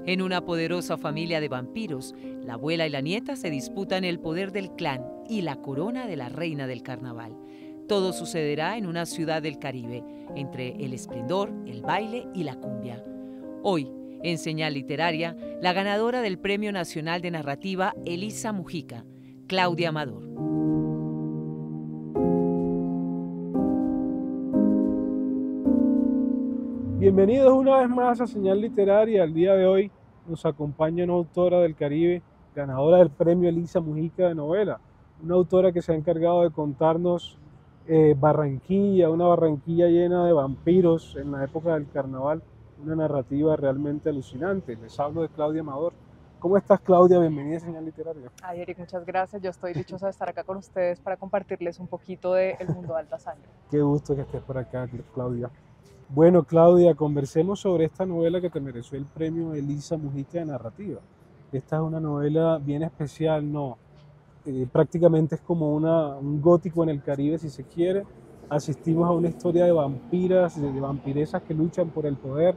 En una poderosa familia de vampiros, la abuela y la nieta se disputan el poder del clan y la corona de la reina del carnaval. Todo sucederá en una ciudad del Caribe, entre el esplendor, el baile y la cumbia. Hoy, en Señal Literaria, la ganadora del Premio Nacional de Narrativa Elisa Mujica, Claudia Amador. Bienvenidos una vez más a Señal Literaria. El día de hoy nos acompaña una autora del Caribe, ganadora del premio Elisa Mujica de novela, una autora que se ha encargado de contarnos Barranquilla, una Barranquilla llena de vampiros en la época del carnaval, una narrativa realmente alucinante. Les hablo de Claudia Amador. ¿Cómo estás, Claudia? Bienvenida a Señal Literaria. Ay, Eric, muchas gracias. Yo estoy dichosa de estar acá con ustedes para compartirles un poquito del mundo de Alta Sangre. Qué gusto que estés por acá, Claudia. Bueno, Claudia, conversemos sobre esta novela que te mereció el premio Elisa Mujica de narrativa. Esta es una novela bien especial, ¿no? Prácticamente es como un gótico en el Caribe, si se quiere. Asistimos a una historia de vampiras, de vampiresas que luchan por el poder.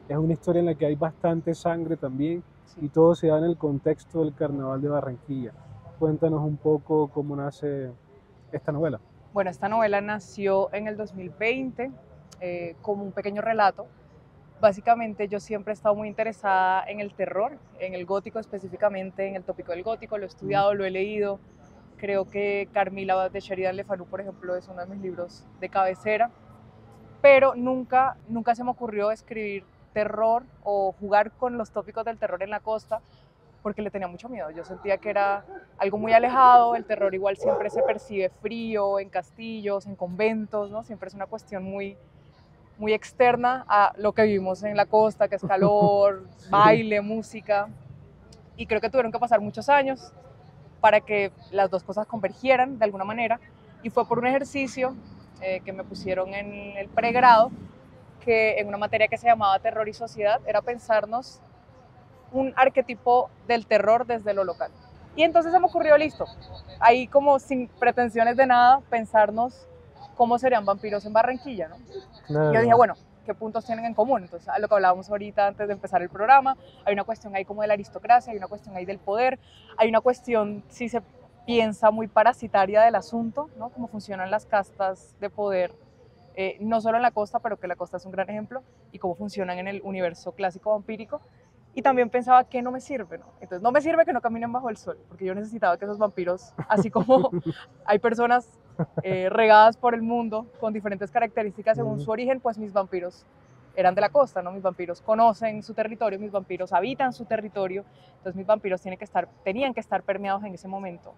Es una historia en la que hay bastante sangre también y todo se da en el contexto del Carnaval de Barranquilla. Cuéntanos un poco cómo nace esta novela. Bueno, esta novela nació en el 2020 como un pequeño relato. Básicamente yo siempre he estado muy interesada en el terror, en el gótico específicamente, en el tópico del gótico. Lo he estudiado, lo he leído. Creo que Carmila de Sheridan Le Fanu, por ejemplo, es uno de mis libros de cabecera. Pero nunca se me ocurrió escribir terror o jugar con los tópicos del terror en la costa, porque le tenía mucho miedo. Yo sentía que era algo muy alejado. El terror igual siempre se percibe frío, en castillos, en conventos, ¿no? Siempre es una cuestión muy externa a lo que vivimos en la costa, que es calor, sí, baile, música. Y creo que tuvieron que pasar muchos años para que las dos cosas convergieran de alguna manera. Y fue por un ejercicio que me pusieron en el pregrado, que en una materia que se llamaba Terror y Sociedad, era pensarnos un arquetipo del terror desde lo local. Y entonces se me ocurrió, listo, ahí como sin pretensiones de nada, pensarnos cómo serían vampiros en Barranquilla, ¿no? Claro. Yo dije, bueno, ¿qué puntos tienen en común? Entonces, a lo que hablábamos ahorita antes de empezar el programa, hay una cuestión ahí como de la aristocracia, hay una cuestión ahí del poder, hay una cuestión, si se piensa, muy parasitaria del asunto, ¿no? Cómo funcionan las castas de poder, no solo en la costa, pero que la costa es un gran ejemplo, y cómo funcionan en el universo clásico vampírico. Y también pensaba que no me sirve, ¿no? Entonces no me sirve que no caminen bajo el sol, porque yo necesitaba que esos vampiros, así como hay personas regadas por el mundo con diferentes características según su origen, pues mis vampiros eran de la costa, ¿no? Mis vampiros conocen su territorio, mis vampiros habitan su territorio, entonces mis vampiros tenían que estar permeados en ese momento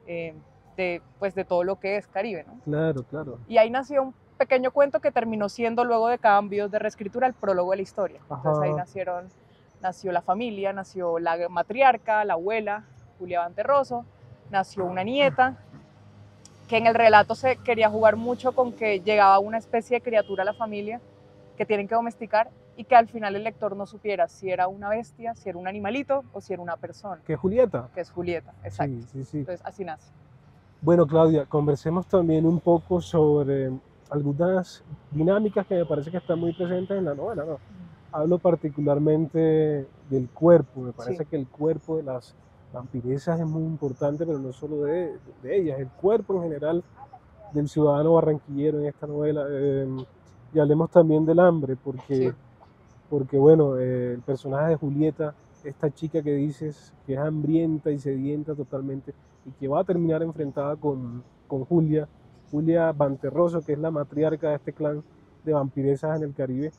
de todo lo que es Caribe, ¿no? Claro, claro. Y ahí nació un pequeño cuento que terminó siendo, luego de cambios de reescritura, el prólogo de la historia. Entonces ahí nació la familia, nació la matriarca, la abuela, Julia Banterroso, nació una nieta, que en el relato se quería jugar mucho con que llegaba una especie de criatura a la familia que tienen que domesticar y que al final el lector no supiera si era una bestia, si era un animalito o si era una persona. ¿Que es Julieta? Que es Julieta, exacto. Sí. Entonces así nace. Bueno, Claudia, conversemos también un poco sobre algunas dinámicas que me parece que están muy presentes en la novela, ¿no? Hablo particularmente del cuerpo. Me parece que el cuerpo de las vampiresas es muy importante, pero no solo de ellas, el cuerpo en general del ciudadano barranquillero en esta novela. Y hablemos también del hambre, porque bueno, el personaje de Julieta, esta chica que dices que es hambrienta y sedienta totalmente y que va a terminar enfrentada con Julia Banterroso, que es la matriarca de este clan de vampiresas en el Caribe.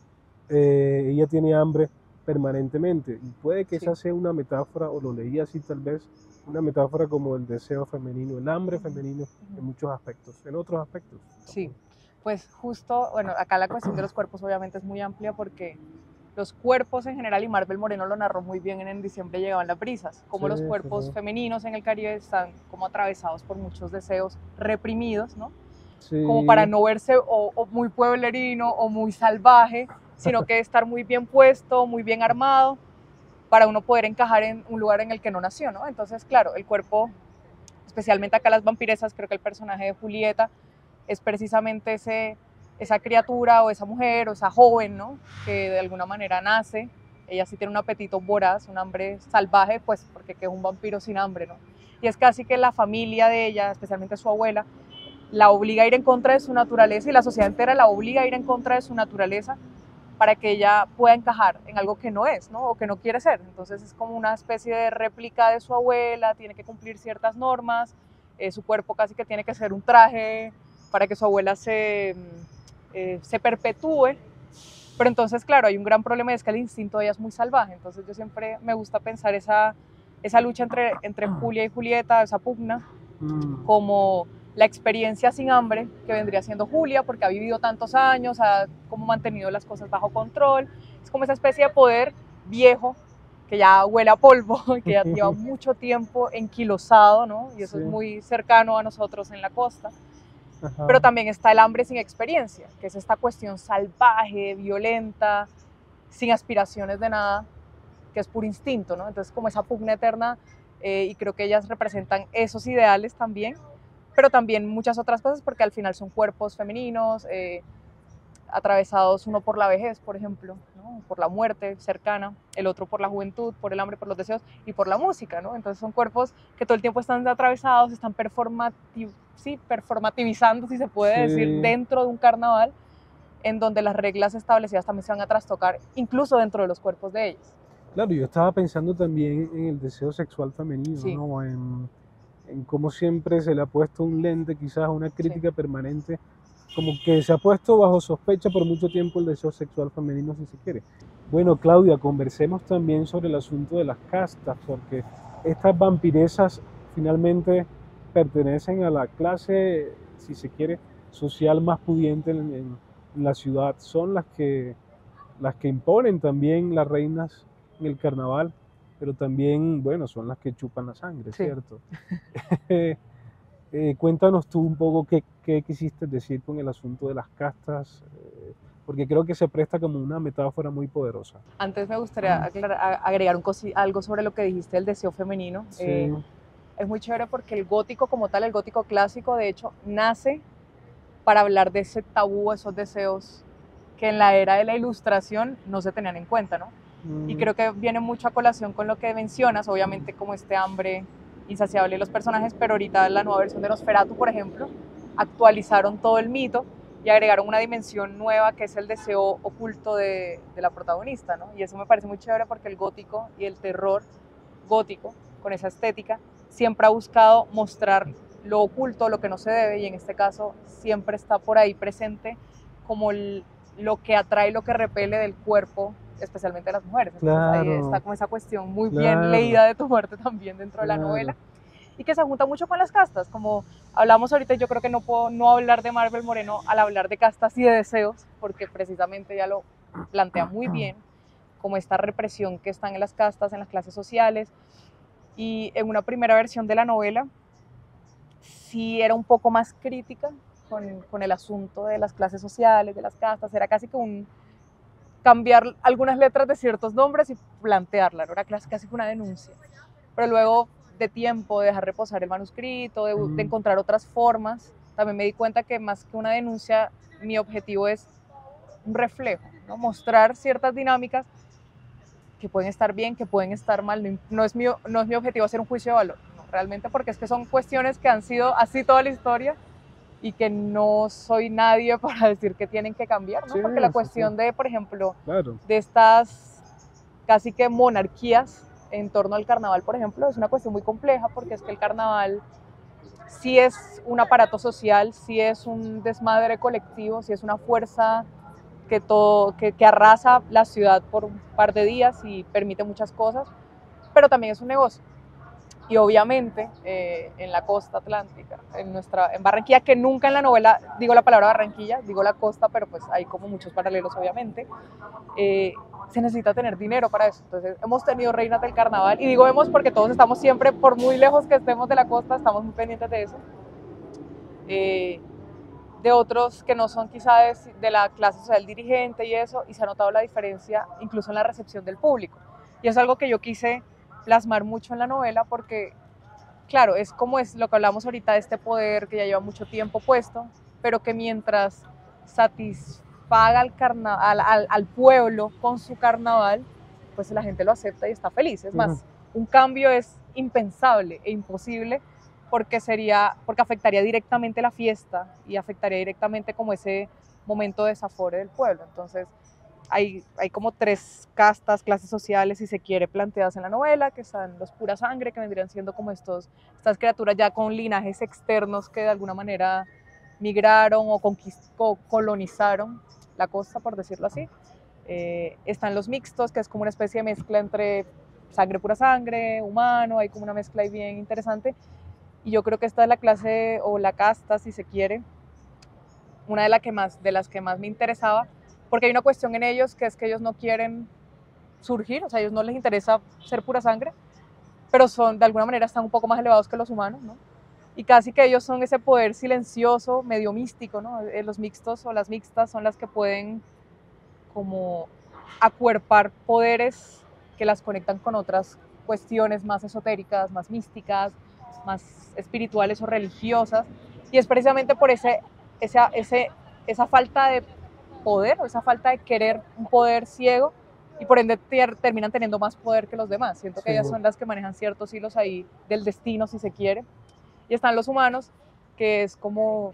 Ella tiene hambre permanentemente y puede que esa sea una metáfora, o lo leí así tal vez, una metáfora como el deseo femenino, el hambre femenino en muchos aspectos, en otros aspectos. Sí, pues justo, bueno, acá la cuestión de los cuerpos obviamente es muy amplia porque los cuerpos en general, y Marvel Moreno lo narró muy bien en Diciembre llegaban las brisas, como los cuerpos femeninos en el Caribe están como atravesados por muchos deseos reprimidos, ¿no? Como para no verse o muy pueblerino o muy salvaje, sino que estar muy bien puesto, muy bien armado, para uno poder encajar en un lugar en el que no nació, ¿no? Entonces, claro, el cuerpo, especialmente acá las vampiresas, creo que el personaje de Julieta es precisamente esa criatura o esa mujer o esa joven, ¿no? Que de alguna manera nace ella sí tiene un apetito voraz, un hambre salvaje, pues porque que es un vampiro sin hambre, ¿no? Y es casi que la familia de ella, especialmente su abuela, la obliga a ir en contra de su naturaleza y la sociedad entera la obliga a ir en contra de su naturaleza para que ella pueda encajar en algo que no es, ¿no? O que no quiere ser. Entonces es como una especie de réplica de su abuela, tiene que cumplir ciertas normas, su cuerpo casi que tiene que ser un traje para que su abuela se perpetúe. Pero entonces, claro, hay un gran problema y es que el instinto de ella es muy salvaje. Entonces yo siempre me gusta pensar esa lucha entre Julia y Julieta, esa pugna, como la experiencia sin hambre que vendría siendo Julia, porque ha vivido tantos años, ha como mantenido las cosas bajo control. Es como esa especie de poder viejo que ya huele a polvo, que ya lleva mucho tiempo enquilosado, ¿no? Y eso sí, es muy cercano a nosotros en la costa. Ajá. Pero también está el hambre sin experiencia, que es esta cuestión salvaje, violenta, sin aspiraciones de nada, que es puro instinto, ¿no? Entonces como esa pugna eterna, y creo que ellas representan esos ideales también, pero también muchas otras cosas, porque al final son cuerpos femeninos, atravesados uno por la vejez, por ejemplo, ¿no? Por la muerte cercana, el otro por la juventud, por el hambre, por los deseos y por la música, ¿no? Entonces son cuerpos que todo el tiempo están atravesados, están performativizando, si se puede decir, dentro de un carnaval, en donde las reglas establecidas también se van a trastocar, incluso dentro de los cuerpos de ellas. Claro, yo estaba pensando también en el deseo sexual femenino, ¿no? En cómo siempre se le ha puesto un lente, quizás una crítica permanente, como que se ha puesto bajo sospecha por mucho tiempo el deseo sexual femenino, si se quiere. Bueno, Claudia, conversemos también sobre el asunto de las castas, porque estas vampiresas finalmente pertenecen a la clase, si se quiere, social más pudiente en la ciudad. Son las que imponen también las reinas en el carnaval, pero también, bueno, son las que chupan la sangre, ¿cierto? Cuéntanos tú un poco qué quisiste decir con el asunto de las castas, porque creo que se presta como una metáfora muy poderosa. Antes me gustaría agregar algo sobre lo que dijiste del deseo femenino. Sí. Es muy chévere porque el gótico como tal, el gótico clásico, de hecho, nace para hablar de ese tabú, esos deseos que en la era de la Ilustración no se tenían en cuenta, ¿no? Y creo que viene mucho a colación con lo que mencionas, obviamente como este hambre insaciable de los personajes, pero ahorita en la nueva versión de Nosferatu, por ejemplo, actualizaron todo el mito y agregaron una dimensión nueva que es el deseo oculto de la protagonista, ¿no? Y eso me parece muy chévere porque el gótico y el terror gótico, con esa estética, siempre ha buscado mostrar lo oculto, lo que no se debe, y en este caso siempre está por ahí presente como lo que atrae, lo que repele del cuerpo, especialmente de las mujeres. Entonces ahí está como esa cuestión muy bien leída de tu muerte también dentro de la novela, y que se junta mucho con las castas, como hablamos ahorita. Yo creo que no puedo no hablar de Marvel Moreno al hablar de castas y de deseos, porque precisamente ella lo plantea muy bien, como esta represión que están en las castas, en las clases sociales. Y en una primera versión de la novela sí era un poco más crítica con el asunto de las clases sociales, de las castas. Era casi que cambiar algunas letras de ciertos nombres y plantearla, ¿no? Era casi que una denuncia. Pero luego de tiempo, de dejar reposar el manuscrito, de encontrar otras formas, también me di cuenta que más que una denuncia, mi objetivo es un reflejo, ¿no? Mostrar ciertas dinámicas que pueden estar bien, que pueden estar mal. No es mi objetivo hacer un juicio de valor, ¿no? Realmente, porque es que son cuestiones que han sido así toda la historia y que no soy nadie para decir que tienen que cambiar, ¿no? Porque la cuestión de, por ejemplo, de estas casi que monarquías en torno al carnaval, por ejemplo, es una cuestión muy compleja, porque es que el carnaval sí es un aparato social, sí es un desmadre colectivo, sí es una fuerza que arrasa la ciudad por un par de días y permite muchas cosas, pero también es un negocio. Y obviamente en la costa atlántica, en Barranquilla, que nunca en la novela digo la palabra Barranquilla, digo la costa, pero pues hay como muchos paralelos obviamente, se necesita tener dinero para eso. Entonces hemos tenido reinas del carnaval, y digo hemos porque todos estamos siempre, por muy lejos que estemos de la costa, estamos muy pendientes de eso. De otros que no son quizá de la clase social dirigente y eso, y se ha notado la diferencia incluso en la recepción del público. Y es algo que yo quise plasmar mucho en la novela, porque claro, es como es lo que hablamos ahorita de este poder que ya lleva mucho tiempo puesto, pero que mientras satisfaga al pueblo con su carnaval, pues la gente lo acepta y está feliz. Es más, un cambio es impensable e imposible porque afectaría directamente la fiesta y afectaría directamente como ese momento de desafore del pueblo. Entonces, hay como 3 castas, clases sociales, si se quiere, planteadas en la novela, que son los pura sangre, que vendrían siendo como estas criaturas ya con linajes externos que de alguna manera migraron o colonizaron la costa, por decirlo así. Están los mixtos, que es como una especie de mezcla entre sangre pura sangre, humano, hay como una mezcla ahí bien interesante. Y yo creo que esta es la clase o la casta, si se quiere, una de las que más me interesaba, porque hay una cuestión en ellos que es que ellos no quieren surgir, o sea, a ellos no les interesa ser pura sangre, pero de alguna manera están un poco más elevados que los humanos, ¿no? Y casi que ellos son ese poder silencioso, medio místico, ¿no? Los mixtos o las mixtas son las que pueden como acuerpar poderes que las conectan con otras cuestiones más esotéricas, más místicas, más espirituales o religiosas, y es precisamente por esa falta de poder o esa falta de querer un poder ciego, y por ende terminan teniendo más poder que los demás. Siento que ellas son las que manejan ciertos hilos ahí del destino, si se quiere. Y están los humanos, que es como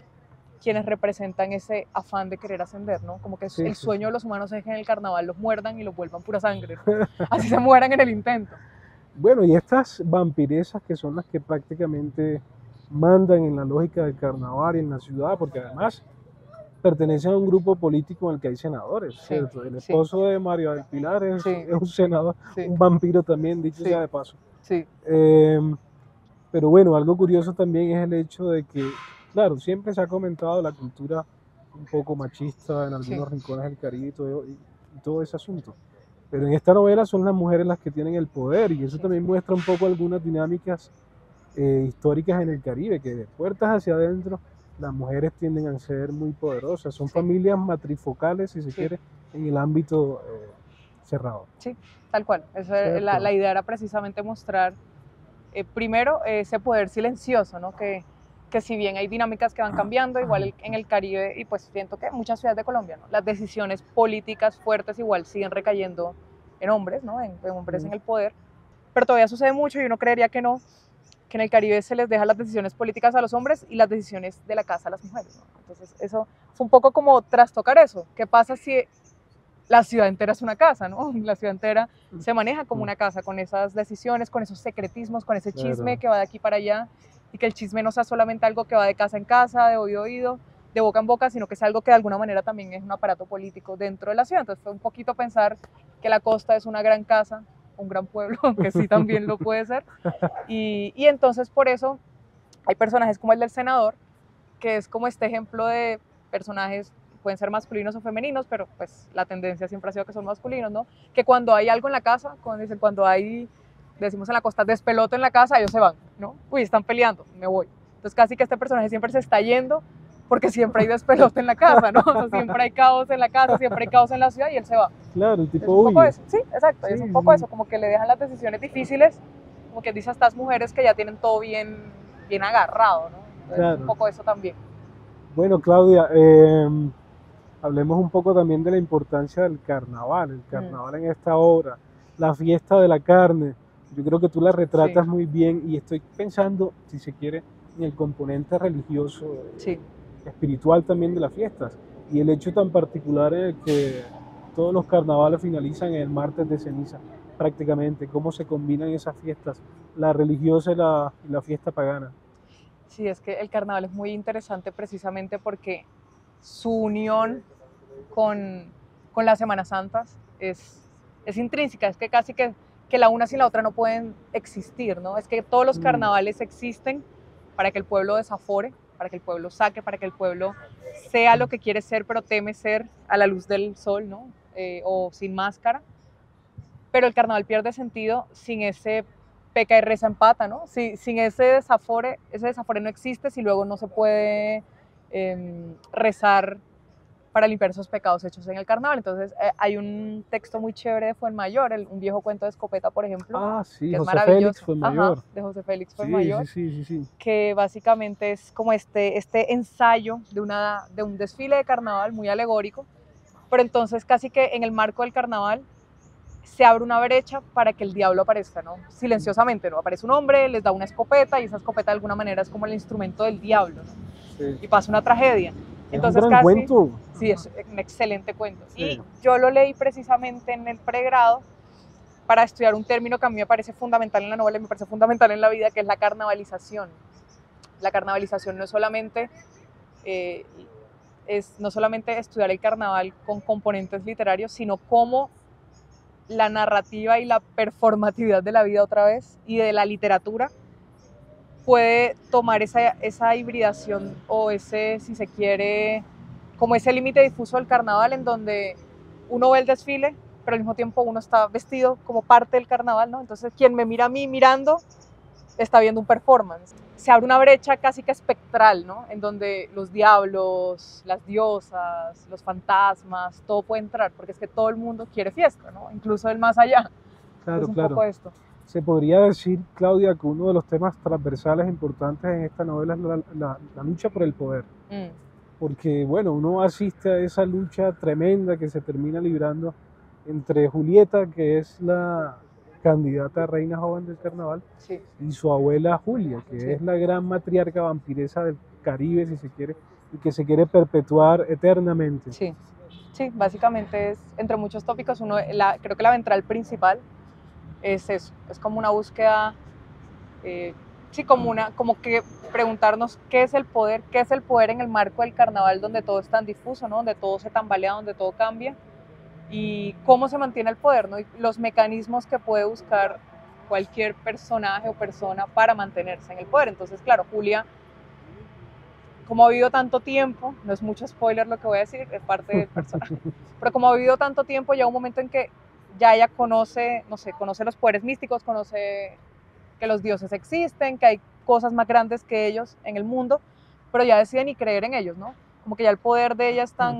quienes representan ese afán de querer ascender, ¿no? Como que el sueño de los humanos es que en el carnaval los muerdan y los vuelvan pura sangre, ¿no? Así se mueran en el intento. Bueno, y estas vampiresas que son las que prácticamente mandan en la lógica del carnaval y en la ciudad, porque además pertenecen a un grupo político en el que hay senadores, ¿cierto? El esposo de María del Pilar es un senador, un vampiro también, dicho sea de paso. Pero bueno, algo curioso también es el hecho de que, claro, siempre se ha comentado la cultura un poco machista en algunos rincones del Caribe y todo ese asunto. Pero en esta novela son las mujeres las que tienen el poder, y eso también muestra un poco algunas dinámicas históricas en el Caribe, que de puertas hacia adentro las mujeres tienden a ser muy poderosas. Son familias matrifocales, si se quiere, en el ámbito cerrado. Sí, tal cual. La idea era precisamente mostrar, primero, ese poder silencioso, ¿no? Que si bien hay dinámicas que van cambiando, igual en el Caribe, y pues siento que en muchas ciudades de Colombia, ¿no? Las decisiones políticas fuertes igual siguen recayendo en hombres, ¿no? En hombres en el poder, pero todavía sucede mucho, y uno creería que no, que en el Caribe se les deja las decisiones políticas a los hombres y las decisiones de la casa a las mujeres, ¿no? Entonces eso fue un poco como trastocar eso. ¿Qué pasa si la ciudad entera es una casa, ¿no? La ciudad entera se maneja como una casa, con esas decisiones, con esos secretismos, con ese chisme que va de aquí para allá, y que el chisme no sea solamente algo que va de casa en casa, de oído a oído, de boca en boca, sino que sea algo que de alguna manera también es un aparato político dentro de la ciudad. Entonces fue un poquito pensar que la costa es una gran casa, un gran pueblo, que sí también lo puede ser, y entonces por eso hay personajes como el del senador, que es como este ejemplo de personajes, pueden ser masculinos o femeninos, pero pues la tendencia siempre ha sido que son masculinos, ¿no? Que cuando hay algo en la casa, cuando hay, decimos en la costa, despelote en la casa, ellos se van, ¿no? Uy, están peleando, me voy. Entonces casi que este personaje siempre se está yendo porque siempre hay despelote en la casa, ¿no? O sea, siempre hay caos en la casa, siempre hay caos en la ciudad, y él se va. Claro, el tipo es un poco huye. eso. Sí, exacto, es un poco eso, como que le dejan las decisiones difíciles, como que dice a estas mujeres que ya tienen todo bien agarrado, ¿no? Entonces, un poco eso también. Bueno, Claudia, hablemos un poco también de la importancia del carnaval, el carnaval en esta obra, la fiesta de la carne. Yo creo que tú la retratas muy bien, y estoy pensando, si se quiere, en el componente religioso, espiritual también de las fiestas, y el hecho tan particular en el que todos los carnavales finalizan en el martes de ceniza, prácticamente, cómo se combinan esas fiestas, la religiosa y la fiesta pagana. Sí, es que el carnaval es muy interesante precisamente porque su unión con las Semanas Santas es intrínseca, es que casi que la una sin la otra no pueden existir, ¿no? Es que todos los carnavales existen para que el pueblo desafore, para que el pueblo saque, para que el pueblo sea lo que quiere ser, pero teme ser a la luz del sol, ¿no? O sin máscara. Pero el carnaval pierde sentido sin ese peca y reza empata, ¿no? Sin ese desafore no existe si luego no se puede rezar para limpiar esos pecados hechos en el carnaval. Entonces hay un texto muy chévere de Fuenmayor, un viejo cuento de Escopeta, por ejemplo, que es José maravilloso. Félix Fuenmayor. De José Félix Fuenmayor, sí. Que básicamente es como este ensayo de un desfile de carnaval muy alegórico, pero entonces casi que en el marco del carnaval se abre una brecha para que el diablo aparezca, ¿no? Silenciosamente, ¿no? Aparece un hombre, les da una escopeta y esa escopeta de alguna manera es como el instrumento del diablo, ¿no? Sí. Y pasa una tragedia. Entonces, es un gran cuento. Sí, es un excelente cuento. Sí. Y yo lo leí precisamente en el pregrado para estudiar un término que a mí me parece fundamental en la novela y me parece fundamental en la vida, que es la carnavalización. La carnavalización no es solamente no solamente estudiar el carnaval con componentes literarios, sino cómo la narrativa y la performatividad de la vida otra vez y de la literatura puede tomar esa hibridación o ese, si se quiere, como ese límite difuso del carnaval en donde uno ve el desfile, pero al mismo tiempo uno está vestido como parte del carnaval, ¿no? Entonces quien me mira a mí mirando está viendo un performance. Se abre una brecha casi que espectral, ¿no? En donde los diablos, las diosas, los fantasmas, todo puede entrar, porque es que todo el mundo quiere fiesta, ¿no? Incluso el más allá. Claro, es un claro. poco esto. Se podría decir, Claudia, que uno de los temas transversales importantes en esta novela es la lucha por el poder. Porque, bueno, uno asiste a esa lucha tremenda que se termina librando entre Julieta, que es la candidata a reina joven del carnaval, Sí. y su abuela Julia, que Sí. es la gran matriarca vampiresa del Caribe, si se quiere, y que se quiere perpetuar eternamente. Sí, sí, básicamente es, entre muchos tópicos, creo que la ventral principal es eso, es como una búsqueda, sí, como que preguntarnos qué es el poder en el marco del carnaval donde todo es tan difuso, ¿no? Donde todo se tambalea, donde todo cambia, y cómo se mantiene el poder, ¿no? Y los mecanismos que puede buscar cualquier personaje o persona para mantenerse en el poder. Entonces, claro, Julia, como ha vivido tanto tiempo, no es mucho spoiler lo que voy a decir, es parte del personaje, pero como ha vivido tanto tiempo, llega un momento en que ya ella conoce, no sé, conoce los poderes místicos, conoce que los dioses existen, que hay cosas más grandes que ellos en el mundo, pero ya decide ni creer en ellos, ¿no? Como que ya el poder de ella está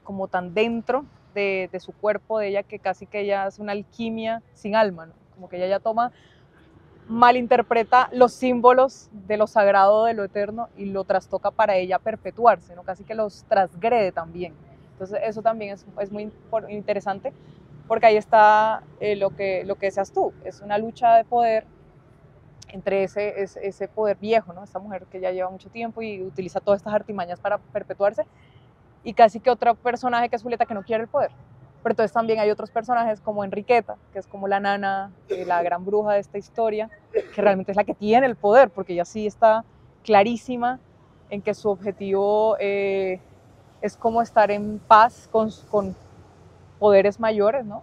como tan dentro de su cuerpo, de ella, que casi que ella es una alquimia sin alma, ¿no? Como que ella ya malinterpreta los símbolos de lo sagrado, de lo eterno, y lo trastoca para ella perpetuarse, ¿no? Casi que los transgrede también. Entonces eso también es muy interesante, porque ahí está lo que decías tú, es una lucha de poder entre ese poder viejo, ¿no? Esta mujer que ya lleva mucho tiempo y utiliza todas estas artimañas para perpetuarse, y casi que otro personaje que es Julieta, que no quiere el poder. Pero entonces también hay otros personajes como Enriqueta, que es como la nana, la gran bruja de esta historia, que realmente es la que tiene el poder, porque ella sí está clarísima en que su objetivo es como estar en paz con poderes mayores, ¿no?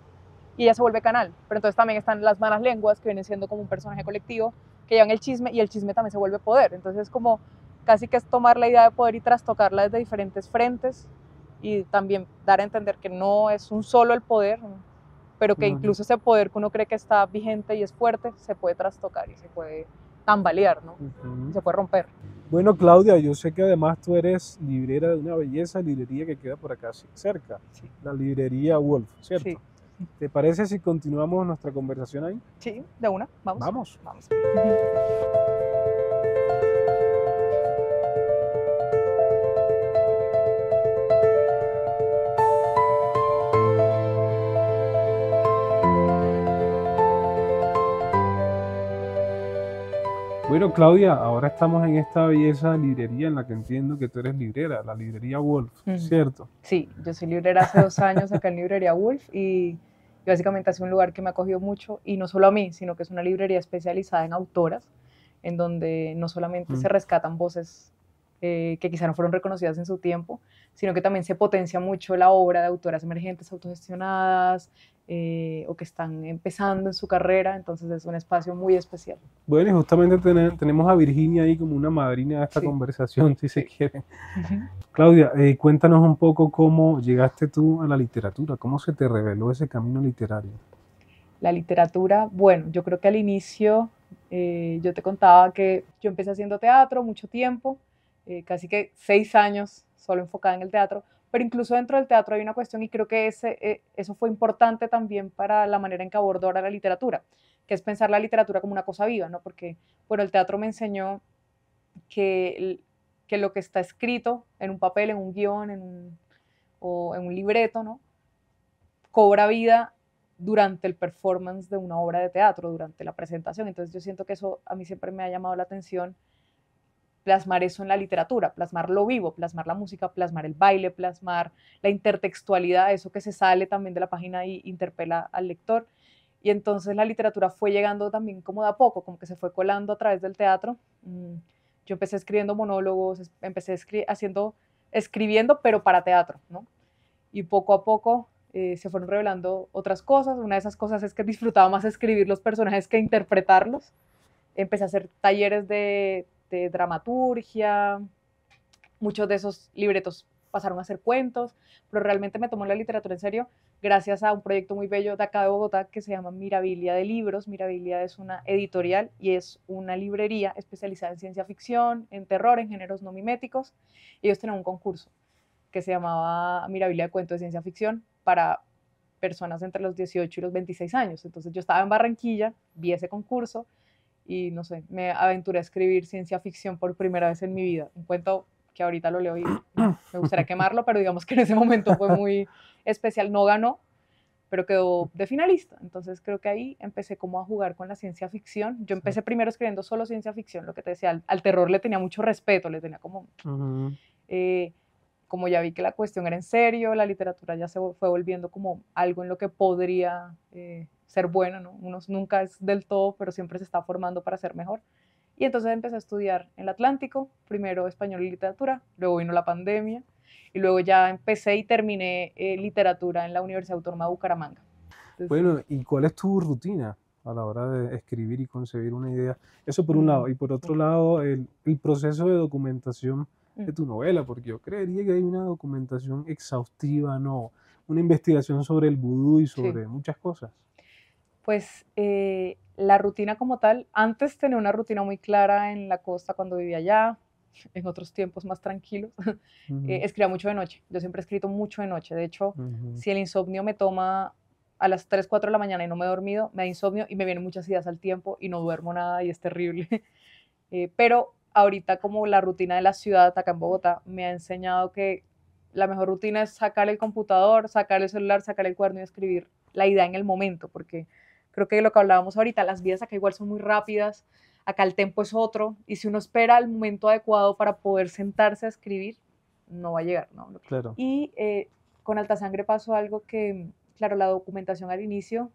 Y ella se vuelve canal. Pero entonces también están las malas lenguas, que vienen siendo como un personaje colectivo, que llevan el chisme, y el chisme también se vuelve poder. Entonces es como casi que es tomar la idea de poder y trastocarla desde diferentes frentes, y también dar a entender que no es un solo el poder, pero que incluso ese poder que uno cree que está vigente y es fuerte, se puede trastocar y se puede tambalear, ¿no? Y se puede romper. Bueno, Claudia, yo sé que además tú eres librera de una belleza librería que queda por acá cerca, Sí. La librería Wolf, ¿cierto? Sí. ¿Te parece si continuamos nuestra conversación ahí? Sí, de una, vamos. Vamos. Bueno, Claudia, ahora estamos en esta belleza librería en la que entiendo que tú eres librera, la librería Wolf, ¿cierto? Sí, yo soy librera hace 2 años acá en Librería Wolf, y básicamente ha sido un lugar que me ha acogido mucho, y no solo a mí, sino que es una librería especializada en autoras, en donde no solamente se rescatan voces que quizá no fueron reconocidas en su tiempo, sino que también se potencia mucho la obra de autoras emergentes, autogestionadas, o que están empezando en su carrera. Entonces es un espacio muy especial. Bueno, y justamente tenemos a Virginia ahí como una madrina de esta conversación, si se quiere. Claudia, cuéntanos un poco cómo llegaste tú a la literatura, cómo se te reveló ese camino literario. La literatura, bueno, yo creo que al inicio yo te contaba que yo empecé haciendo teatro mucho tiempo, casi que 6 años solo enfocada en el teatro, pero incluso dentro del teatro hay una cuestión, y creo que eso fue importante también para la manera en que abordo ahora la literatura, que es pensar la literatura como una cosa viva, ¿no? Porque, bueno, el teatro me enseñó que lo que está escrito en un papel, en un guión, o en un libreto, ¿no? cobra vida durante el performance de una obra de teatro, durante la presentación. Entonces yo siento que eso a mí siempre me ha llamado la atención, plasmar eso en la literatura, plasmar lo vivo, plasmar la música, plasmar el baile, plasmar la intertextualidad, eso que se sale también de la página y interpela al lector. Y entonces la literatura fue llegando también como de a poco, como que se fue colando a través del teatro. Yo empecé escribiendo monólogos, empecé escribiendo, pero para teatro, ¿no? Y poco a poco se fueron revelando otras cosas. Una de esas cosas es que disfrutaba más escribir los personajes que interpretarlos. Empecé a hacer talleres de dramaturgia, muchos de esos libretos pasaron a ser cuentos, pero realmente me tomó la literatura en serio gracias a un proyecto muy bello de acá de Bogotá que se llama Mirabilia de Libros. Mirabilia es una editorial y es una librería especializada en ciencia ficción, en terror, en géneros no miméticos. Ellos tenían un concurso que se llamaba Mirabilia de Cuentos de Ciencia Ficción para personas entre los 18 y los 26 años. Entonces yo estaba en Barranquilla, vi ese concurso y no sé, me aventuré a escribir ciencia ficción por primera vez en mi vida. Un cuento que ahorita lo leo y me gustaría quemarlo, pero digamos que en ese momento fue muy especial. No ganó, pero quedó de finalista. Entonces creo que ahí empecé como a jugar con la ciencia ficción. Yo empecé primero escribiendo solo ciencia ficción, lo que te decía, al terror le tenía mucho respeto, le tenía como... como ya vi que la cuestión era en serio, la literatura ya se fue volviendo como algo en lo que podría ser bueno, ¿no? Uno nunca es del todo, pero siempre se está formando para ser mejor. Y entonces empecé a estudiar en el Atlántico, primero español y literatura, luego vino la pandemia, y luego ya empecé y terminé literatura en la Universidad Autónoma de Bucaramanga. Entonces, Bueno, ¿y cuál es tu rutina a la hora de escribir y concebir una idea? Eso por un lado. Y por otro lado, el proceso de documentación de tu novela, porque yo creería que hay una documentación exhaustiva, ¿no? Una investigación sobre el vudú y sobre muchas cosas. Pues la rutina como tal, antes tenía una rutina muy clara en la costa cuando vivía allá, en otros tiempos más tranquilos. Escribía mucho de noche, yo siempre he escrito mucho de noche. De hecho, si el insomnio me toma a las 3, 4 de la mañana y no me he dormido, me da insomnio y me vienen muchas ideas al tiempo y no duermo nada y es terrible. Pero ahorita como la rutina de la ciudad acá en Bogotá me ha enseñado que la mejor rutina es sacar el computador, sacar el celular, sacar el cuaderno y escribir la idea en el momento, porque creo que lo que hablábamos ahorita, las vidas acá igual son muy rápidas, acá el tempo es otro, y si uno espera el momento adecuado para poder sentarse a escribir, no va a llegar, ¿no? Claro. Y con Alta Sangre pasó algo que, claro, la documentación al inicio,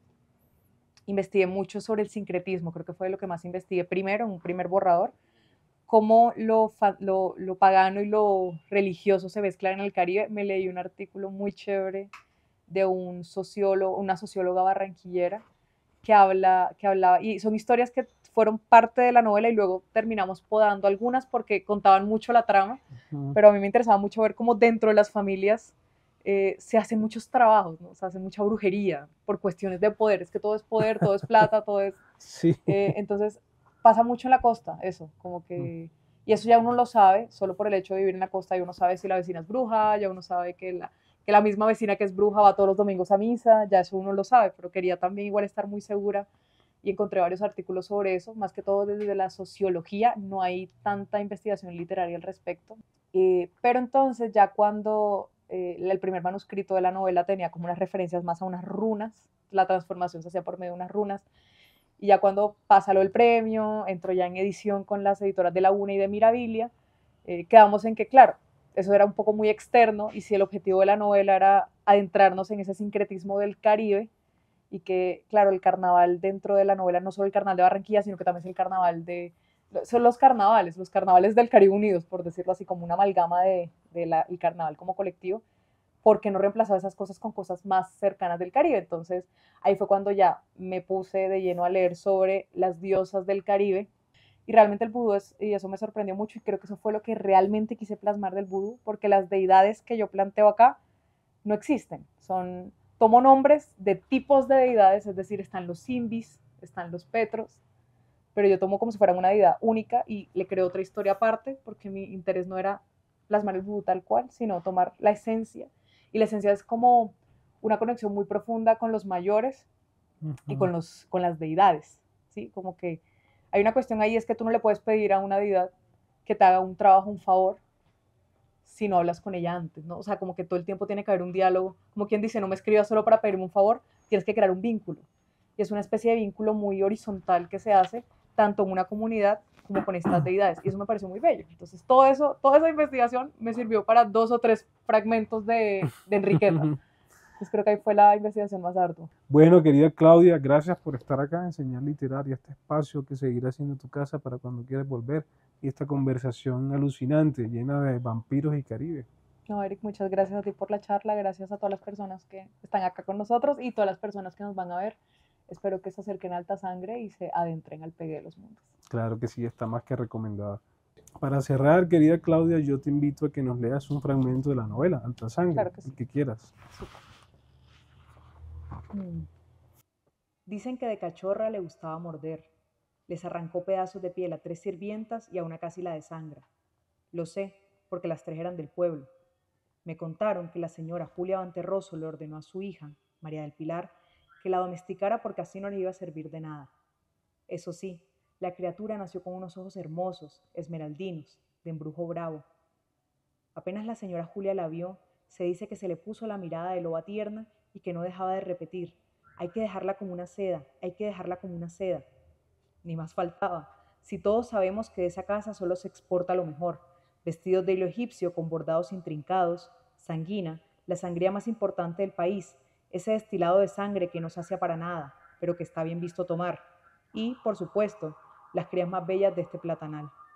investigué mucho sobre el sincretismo, creo que fue lo que más investigué primero, un primer borrador, cómo lo pagano y lo religioso se mezclan en el Caribe. Me leí un artículo muy chévere de un sociólogo, una socióloga barranquillera, que hablaba, y son historias que fueron parte de la novela y luego terminamos podando algunas porque contaban mucho la trama, pero a mí me interesaba mucho ver cómo dentro de las familias se hacen muchos trabajos, ¿no? Se hace mucha brujería por cuestiones de poder, es que todo es poder, todo es plata, todo es... Sí. Entonces pasa mucho en la costa eso, como que... Y eso ya uno lo sabe, solo por el hecho de vivir en la costa, y uno sabe si la vecina es bruja, ya uno sabe que la misma vecina que es bruja va todos los domingos a misa, ya eso uno lo sabe, pero quería también igual estar muy segura y encontré varios artículos sobre eso, más que todo desde la sociología, no hay tanta investigación literaria al respecto. Pero entonces ya cuando el primer manuscrito de la novela tenía como unas referencias más a unas runas, la transformación se hacía por medio de unas runas, y ya cuando pasa lo del premio, entro ya en edición con las editoras de La Una y de Mirabilia, quedamos en que, claro, eso era un poco muy externo, y si el objetivo de la novela era adentrarnos en ese sincretismo del Caribe, y que, claro, el carnaval dentro de la novela no solo el carnaval de Barranquilla, sino que también es el carnaval son los carnavales del Caribe unidos, por decirlo así, como una amalgama del carnaval como colectivo, porque no reemplazaba esas cosas con cosas más cercanas del Caribe. Entonces ahí fue cuando ya me puse de lleno a leer sobre las diosas del Caribe, y realmente el vudú y eso me sorprendió mucho, y creo que eso fue lo que realmente quise plasmar del vudú, porque las deidades que yo planteo acá no existen, tomo nombres de tipos de deidades, es decir, están los simbis, están los petros, pero yo tomo como si fueran una deidad única y le creo otra historia aparte, porque mi interés no era plasmar el vudú tal cual, sino tomar la esencia, y la esencia es como una conexión muy profunda con los mayores y con las deidades, ¿sí? Como que hay una cuestión ahí, es que tú no le puedes pedir a una deidad que te haga un trabajo, un favor, si no hablas con ella antes, ¿no? O sea, como que todo el tiempo tiene que haber un diálogo, como quien dice, no me escribas solo para pedirme un favor, tienes que crear un vínculo. Y es una especie de vínculo muy horizontal que se hace tanto en una comunidad como con estas deidades. Y eso me pareció muy bello. Entonces, todo eso, toda esa investigación me sirvió para 2 o 3 fragmentos de Enriqueta. Entonces, creo que ahí fue la investigación más ardua. Bueno, querida Claudia, gracias por estar acá en Señal Literaria, este espacio que seguirá siendo tu casa para cuando quieras volver, y esta conversación alucinante, llena de vampiros y Caribe. No, Eric, muchas gracias a ti por la charla, gracias a todas las personas que están acá con nosotros y todas las personas que nos van a ver. Espero que se acerquen a Alta Sangre y se adentren al Pegue de los Mundos. Claro que sí, está más que recomendada. Para cerrar, querida Claudia, yo te invito a que nos leas un fragmento de la novela, Alta Sangre, Claro que sí. el que quieras. Dicen que de cachorra le gustaba morder. Les arrancó pedazos de piel a 3 sirvientas y a una casi la desangra. Lo sé, porque las 3 eran del pueblo. Me contaron que la señora Julia Banterroso le ordenó a su hija, María del Pilar, que la domesticara porque así no le iba a servir de nada. Eso sí, la criatura nació con unos ojos hermosos, esmeraldinos, de embrujo bravo. Apenas la señora Julia la vio, se dice que se le puso la mirada de loba tierna y que no dejaba de repetir: hay que dejarla como una seda, hay que dejarla como una seda. Ni más faltaba, si todos sabemos que de esa casa solo se exporta lo mejor: vestidos de hilo egipcio con bordados intrincados, sanguina, la sangría más importante del país, ese destilado de sangre que no sacia para nada, pero que está bien visto tomar, y, por supuesto, las crías más bellas de este platanal.